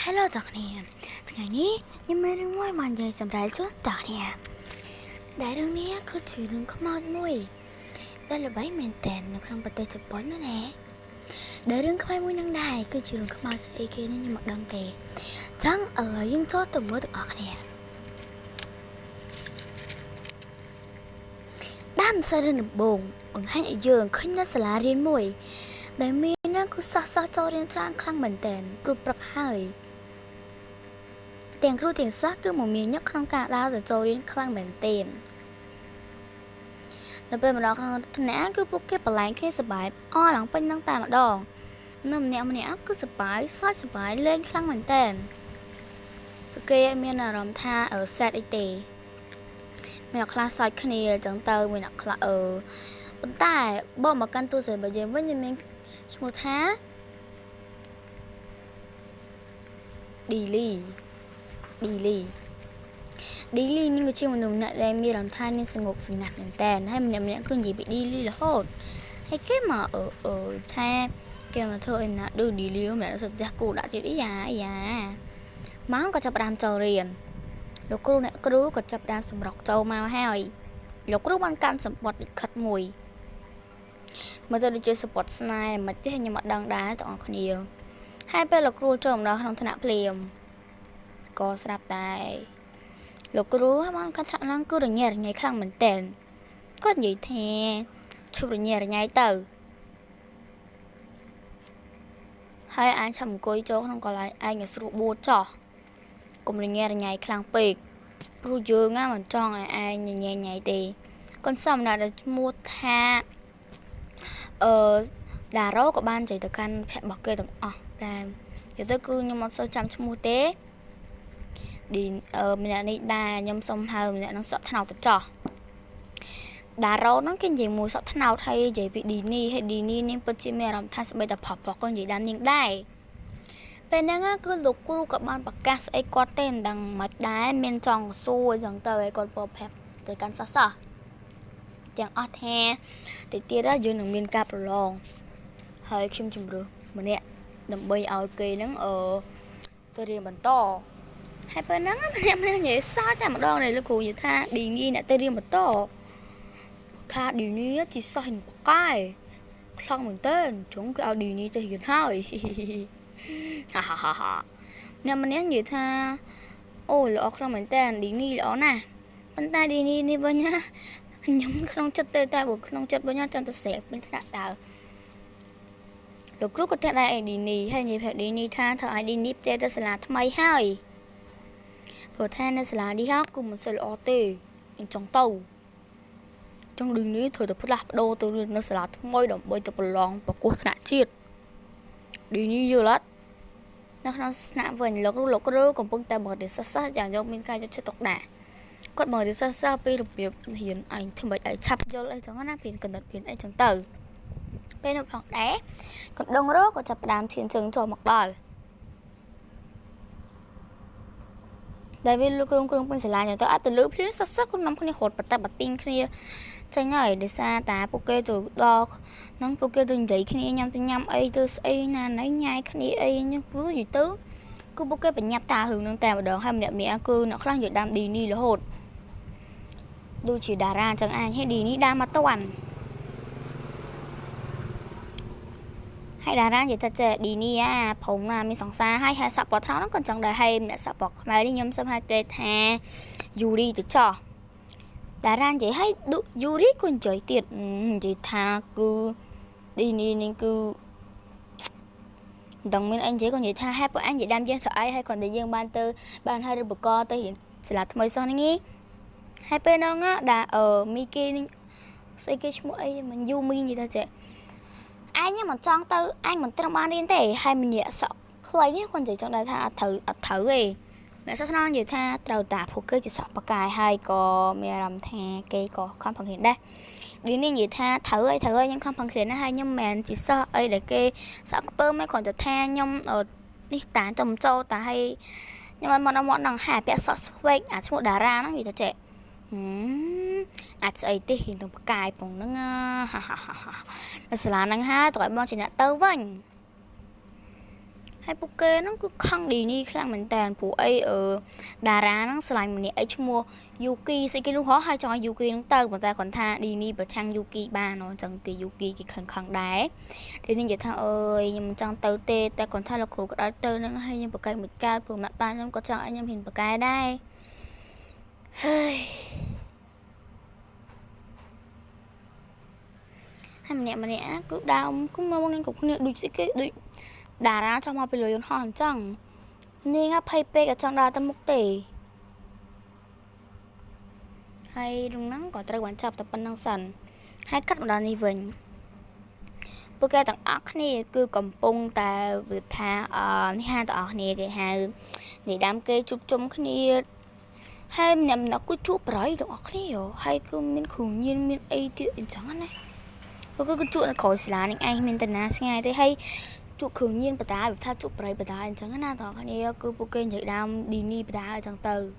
Hello តើគ្នាថ្ងៃនេះខ្ញុំមានរឿងមួយមកនិយាយសម្រាប់ជូនតើគ្នាដែលរឿងនេះគឺជារឿងខ្មោចមួយដែលល្បីមែនទែននៅក្នុងប្រទេសជប៉ុនណាដែលរឿងខ្មោចមួយនឹងដែរគឺជារឿងខ្មោចស្អីគេនេះខ្ញុំមិនដឹងទេចឹងឥឡូវយើងចូលទៅមើលទាំងអស់គ្នាតាមសាររឿងដំបូងបង្ហាញឲ្យយើងឃើញនៅសាលារៀនមួយដែលមានគូសិស្សចូលរៀនច្រើនខ្លាំងមែនទែនព្រោះព្រឹកហើយទាំងគ្រូទាំងសិស្សគឺមមាញឹកក្នុងការដើរទៅចូលរៀនខ្លាំងមែនទែននៅពេលមកដល់ក្នុងថ្នាក់គឺពួកគេបន្លែងគ្នាសប្បាយអស់ឡើងពេញនឹងតែម្ដងនៅម្នាក់គឺសប្បាយសើចសប្បាយលេងខ្លាំងមែនទែនពួកគេមានអារម្មណ៍ថាសែតអីទេមានអ្នកខ្លះសើចគ្នាអញ្ចឹងទៅមានអ្នកខ្លះប៉ុន្តែបើមកកាន់ទូរស័ព្ទរបស់យើងវិញមានឈ្មោះថា Daily នេះគឺជាមនុស្សម្នាក់ដែលមានអារម្មណ៍ថានឹងស្ងប់ស្ងាត់មែនតើហើយម្នាក់គឺនិយាយពី Daily រហូតហើយគេមកថាគេមកធ្វើអីណាដូច Daily ម្នាក់សុទ្ធតែគូដាក់ទៀតយ៉ាម៉ោងក៏ចាប់ផ្ដើមចូលរៀនលោកគ្រូអ្នកគ្រូក៏ចាប់ផ្ដើមសម្រុកចូលមកហើយលោកគ្រូបានកាន់សម្បត្តិលិខិតមួយមកទៅដូចជាសម្បត្តិស្នេហ៍មិនទេខ្ញុំមិនដឹងដែរបងប្អូនគ្នាហើយពេលលោកគ្រូចូលមកដល់ក្នុងថ្នាក់ភ្លាមក៏ស្រាប់តែលោកគ្រូបានកាត់ថ្នាក់ហ្នឹងគឺរញ៉េរញ៉ៃខ្លាំងមែនតើគាត់និយាយថាឈប់រញ៉េរញ៉ៃទៅហើយអាចឆាប់អង្គុយចូលក្នុងកន្លែងឯងឲ្យស្រួលបួតចោះកុំរញ៉េរញ៉ៃខ្លាំងពេកព្រោះយើងមិនចង់ឲ្យឯងញ៉ៃទេកូនសំណាក់ដែលឈ្មោះថាដារ៉ូក៏បានចៃទៅកាន់ភ័ក្ររបស់គេទាំងអស់ដែរនិយាយទៅគឺខ្ញុំអត់សូវចាំឈ្មោះទេម្នាក់នេះដែរខ្ញុំសុំហៅម្នាក់នឹងសក់ថ្នោតទៅចោះដារ៉ូហ្នឹងគេនិយាយមួយសក់ថ្នោតហើយនិយាយពីឌីនីហើយឌីនីនាងពិតជាមានអារម្មណ៍ថាស្បីតែផុសក៏និយាយដល់នាងដែរពេលហ្នឹងគឺលោកគ្រូក៏បានប្រកាសស្អីគាត់ទេមិនដឹងមិនដែរមានចង់សួរអញ្ចឹងទៅឲ្យគាត់ប្រាប់ទៅកាន់សិស្សទាំងអស់ថាទៅទៀតយើងនឹងមានការប្រឡងហើយខ្ញុំជំរឿម្នាក់ដើម្បីឲ្យគេហ្នឹងទៅរៀនបន្តហើយពេលហ្នឹងម្នាក់និយាយសើចតែម្ដងនេះលោកគ្រូនិយាយថាឌីនីអ្នកទៅរៀនបន្តថាឌីនីជីសោះហ៊ានបកែខ្លាំងមែនតើជុំគេឲ្យឌីនីទៅរៀនហើយហាអ្នកម្នាក់និយាយថាអូល្អខ្លាំងមែនតើឌីនីល្អណាស់ប៉ុន្តែឌីនីនេះវិញខ្ញុំក្នុងចិត្តទៅតែក្នុងចិត្តវិញចង់ទៅស្រែកពេញថ្នាក់តើលោកគ្រូក៏ថាដែរអេឌីនីហើយនិយាយប្រាប់ឌីនីថាធ្វើឲ្យឌីនីផ្ទេរទៅសាលាថ្មីហើយព្រោះថានៅសាលានេះគឺមិនសូវល្អទេអញ្ចឹងទៅចង់ឌីនីត្រូវតែផ្លាស់ប្ដូរទៅនៅសាលាថ្មីដើម្បីទៅប្រឡងប្រកួតថ្នាក់ជាតិឌីនីយល់អត់នៅក្នុងថ្នាក់វិញលោកគ្រូកំពុងតែបង្រៀនសិស្សយ៉ាងយកមានការយកចិត្តទុកដាក់គាត់បង្រៀនសិស្សពីរបៀបរៀនឯងធ្វើម៉េចឲ្យឆាប់យល់អីចឹងណាពីកណ្ដាត់ពីអីចឹងទៅពេលនោះផងដែរកណ្ដុងរក៏ចាប់ផ្ដើមឈានជើងចូលមកដល់ដែលវាលោកគ្រូពេញសាលាចឹងទៅអត់ទៅលើភ្លាមសិស្សគាត់នាំគ្នារត់បតាបទីងគ្នាចេញហើយដោយសារតាពួកគេទៅដល់ហ្នឹងពួកគេទៅនិយាយគ្នាញ៉ាំទៅញ៉ាំអីទៅស្អីណាណៃញ៉ាយគ្នាអីហ្នឹងគឺនិយាយទៅគឺពួកគេបញ្ញាប់តារឿងហ្នឹងតែម្ដងហើយម្នាក់គឺអ្នកខ្លះនិយាយដាំឌីនីរហូតដូចជាតារាអញ្ចឹងអាចឲ្យឌីនីដើរមកតាន់ហើយតារានិយាយថាចេះឌីនីព្រមណាមានសង្សារហើយសាក់ពណ៌ថ្នោតហ្នឹងក៏ចឹងដែរហើយអ្នកសាក់ពណ៌ខ្មែរនេះខ្ញុំសូមហៅគេថាយូរីទៅចោះតារានិយាយឲ្យយូរីក៏និយាយទៀតនិយាយថាគឺឌីនីនេះគឺដឹងមានអីនិយាយក៏និយាយថាហេតុពួកអញនិយាយដាំយើងស្អីហើយគាត់តែយើងបានឲ្យរបកទៅរៀនសាលាថ្មីសោះនេះហើយពេលហ្នឹងមីគីនេះស្អីគេឈ្មោះអីមិនយូមីនិយាយថាចេះអញមិនចង់ទៅអញមិនត្រឹមបានរៀនទេហើយម្នាក់សក់ខ្លីនេះគាត់និយាយចឹងដែរថាអត់ត្រូវទេអ្នកសាស្ត្រនិយាយថាត្រូវតាពួកគេជាសក់បកាយហើយក៏មានអារម្មណ៍ថាគេក៏ខំប្រឹងរៀនដែរឌីនេះនិយាយថាត្រូវហើយខ្ញុំខំប្រឹងរៀនណាស់ហើយខ្ញុំមិនមែនជាសក់អីដែលគេសក់ខ្ពើមិនគ្រាន់តែថាខ្ញុំនេះតាទៅមិនចូលតាហើយខ្ញុំមិនមកនឹងហាពាក់សក់ស្វែកអាឈ្មោះតារាហ្នឹងនិយាយថាចេះអាចស្អីទេហ៊ានទៅបកាយផងហ្នឹងនៅសាលាហ្នឹងហើយតើឲ្យបងជាអ្នកទៅវិញ hay poke nó cứ khăng đi ni khăng mình tàn phụ ấy ở đà ra nó slide mình ấy mua Yuki sẽ cái lúc khó hay cho Yuki nó tơ mà ta còn tha đi ni bật trang Yuki ba nó chẳng cái Yuki cái khăng khăng đá thế nên giờ thằng ơi nhưng chẳng tơ tê ta còn tha là khổ cái tơ nó hay nhưng bậc cái một ca vừa mặt ba nhưng có chẳng anh em hình bậc cái đây hơi hay mà nè cứ đau cũng mong nên cũng đuổi sẽ cái đuổi đà ra cho mà bị lừa hòn chẳng nên á pay pe cái chẳng đà tâm mục tỷ hay đúng nắng có trai quán chập tập ban năng sẵn hay cắt một đàn đi vườn bữa cái tặng ốc này cứ cầm bông ta việc tha hai tặng ốc này cái hai để đám cây chụp chung cái này hay nhầm nó cứ chụp rồi tặng ốc này rồi hay cứ miên khủng nhiên miên ấy thì chẳng này bữa cái chuột nó khỏi xả nên anh miên tình nào ngay thế hay chuột khủng nhiên bà ta việc tha chụp rồi bà ta chẳng nào tặng cái này cứ bữa cái nhảy đam đi ni bà ta chẳng từ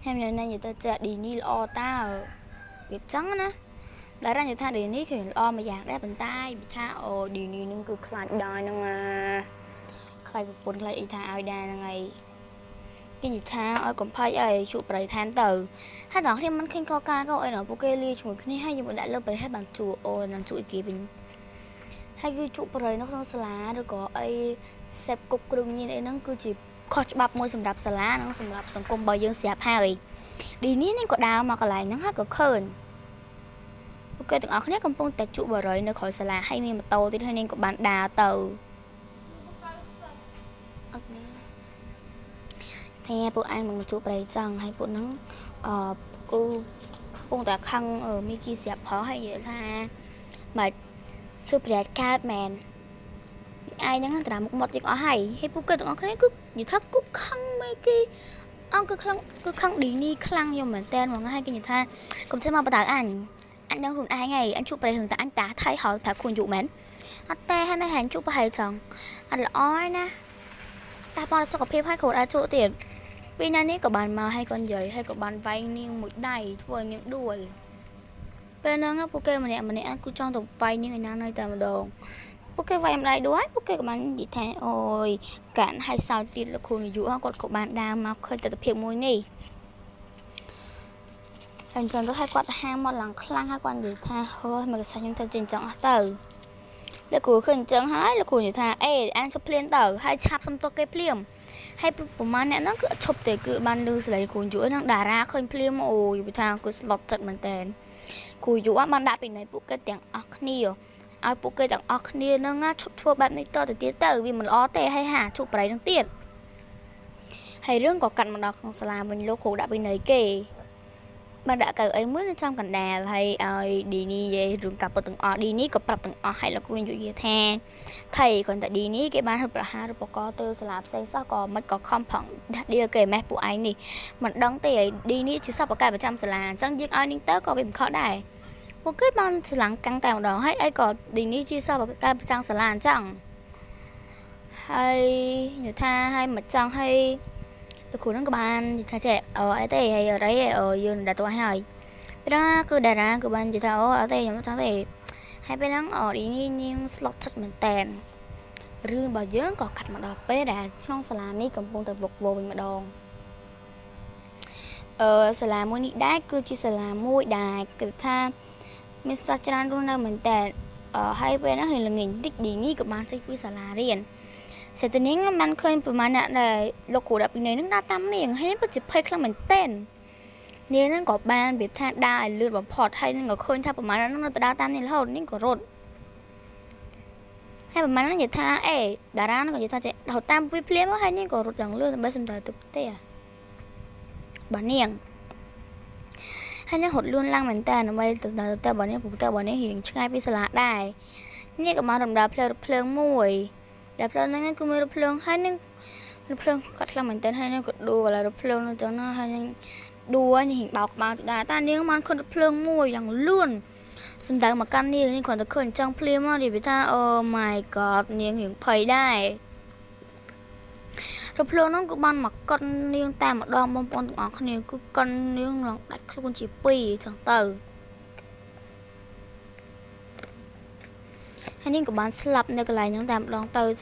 em này này người ta chạy đi ni lo ta ở nghiệp trắng á đã ra người ta đi ni thì lo mà dạng đã bàn tay bị tha ồ đi ni nâng cứ khai đòi nâng khai bồn khai y tha ai đa ngày cái gì tha ơi còn phải ấy chụp bài than từ hai đó thì mình khinh co ca câu ấy nó ok li chụp cái này hay nhưng mà đã lâu bài hai bàn chùa ồ làm chuỗi kỳ bình hay cái chụp bài nó không xả rồi có ấy xếp cục rừng như thế nó cứ chỉ khó bắp môi sầm đạp xả lá nó sầm đạp sầm công bờ dương xẹp hai đi ní nên có đào mà còn lại nó hát có khơn ok từng ở khné công pong tạt trụ bờ rồi nơi khỏi xả lá hay mình mà tàu thì nên có bạn đào tàu thế bộ anh bằng một trụ bầy chẳng hay bộ nó cô pong tạt khăn ở Mickey xẹp khó hay vậy ha mà super cat man ai đang làm một việc ở hay hay bộ cái từng ở khné cứ như thắt cứ khăn mấy cái ông cứ khăn đi ni khăn nhưng mà tên mà hai cái như tha cũng sẽ mà bắt đầu anh đang run ai ngày anh chụp bài thường tại anh ta thấy họ phải khuôn dụ mến anh ta hay mấy hàng chụp bài chẳng anh là ói nè ta bao sao có phép hay khổ đã chỗ tiền vì này ní có bàn mà hay con giấy hay có bàn vay niên mũi đầy với những đuôi bên nó ngáp ok mà nè cứ trong tổng vay những người nào nơi tầm đồ ok vay em lại đuối ok các bạn gì thế ôi cản hay sao tiền là khổ dụ còn có bạn đam mà khơi tập hiện môi nè anh chàng tôi hay quạt hai một lần khăn hai quan gì tha hơi mà sao chúng ta trình trọng từ là của khẩn trắng hái là của như tha ê anh cho plien tờ hay chắp xong tôi cái pliem hay bộ má nè nó cứ chụp để cứ ban đưa lại của chuỗi nó đà ra khơi pliem ôi bị tha cứ lọt chặt mình tên của chuỗi ban đã bị này bộ cái tiếng acne ai bộ cái tiếng acne nó ngã chụp thua bạn này to từ tiết tờ vì mình ó tê hay hả chụp đấy đang tiền hayរឿងក៏កាត់មកដល់ក្នុងសាលាវិញលោកគ្រូដាក់ពីនៃគេបានដាក់កៅអីមួយនៅចំកណ្ដាលហើយឲ្យឌីនីនិយាយរឿងកាប់ពុតទាំងអស់ឌីនីក៏ប្រាប់ទាំងអស់ឲ្យលោកគ្រូនិយាយថាថៃគ្រាន់តែឌីនីគេបានប្រហារឧបករណ៍ទៅសាលាផ្សេងសោះក៏មិនក៏ខំផងឌីគេម៉េះពួកឯងនេះមិនដឹងទេឲ្យឌីនីជាសិស្សបកាយប្រចាំសាលាអញ្ចឹងយើងឲ្យនាងទៅក៏វាមិនខុសដែរពួកគេបានឆ្លងកាំងតែម្ដងហើយអីក៏ឌីនីជាសិស្សបកាយប្រចាំសាលាអញ្ចឹងហើយនិយាយថាឲ្យមិនចង់ឲ្យលោកគ្រូនឹងក៏បាននិយាយថាចេះអីទេហើយអីយើងដាក់ទៅហើយពេលហ្នឹងគឺតារាគឺបាននិយាយថាអូអត់ទេខ្ញុំចង់ទេហើយពេលហ្នឹងឌីនីនាង slot ចិត្តមែនតែនរឿងរបស់យើងក៏កាត់មកដល់ពេលដែលក្នុងសាលានេះកំពុងតែវឹកវរវិញម្ដងសាលាមួយនេះដែរគឺជាសាលាមួយដែលគឺថាមានសាស្ត្រាចារ្យរស់នៅមែនតែហើយពេលហ្នឹងហើយល្ងាចតិចឌីនីក៏បានចេញពីសាលារៀនសេតនាងមិនឃើញប្រហែលអ្នកដែលលោកគ្រូដាក់ពីនេះនឹងដើរតាមនាងហើយពិតជាភ័យខ្លាំងមែនទែននាងនឹងក៏បានប្រៀបថាដើរឲ្យលឿនបំផុតហើយនឹងក៏ឃើញថាប្រហែលនឹងនៅដើរតាមនាងរហូតនាងក៏រត់ហើយប្រហែលនឹងនិយាយថាអេតារានឹងក៏និយាយថាចេះរត់តាមពីភ្លាមហើយនាងក៏រត់យ៉ាងលឿនដើម្បីសម្ដៅទៅផ្ទះបាទនាងហើយនាងរត់លឿនឡើងមែនតើដើម្បីទៅដល់ផ្ទះរបស់នាងព្រោះផ្ទះរបស់នាងរៀងឆ្ងាយពីសាលាដែរនាងក៏បានរំដើរផ្លូវរថភ្លើងមួយតែផ្លូវហ្នឹងគឺមានរថភ្លើងហើយនឹងរថភ្លើងកាត់ខ្លាំងមែនទែនហើយនឹងក៏ដួលរថភ្លើងហ្នឹងចឹងណាហើយនឹងដួលនេះបោកក្បាលទៅដែរតែនាងបានខុនរថភ្លើងមួយយ៉ាងលឿនសម្ដៅមកកាន់នាងនេះគ្រាន់តែឃើញអញ្ចឹងភ្លាមមកនិយាយថាអូ my god នាងរៀងភ័យដែររថភ្លើងហ្នឹងគឺបានមកកត់នាងតែម្ដងបងប្អូនទាំងអស់គ្នាគឺកត់នាងឡើងដាច់ខ្លួនជាពីរអញ្ចឹងទៅហ ហើយនាងក៏បានស្លាប់នៅកន្លែងហ្នឹងតែម្ដងទៅ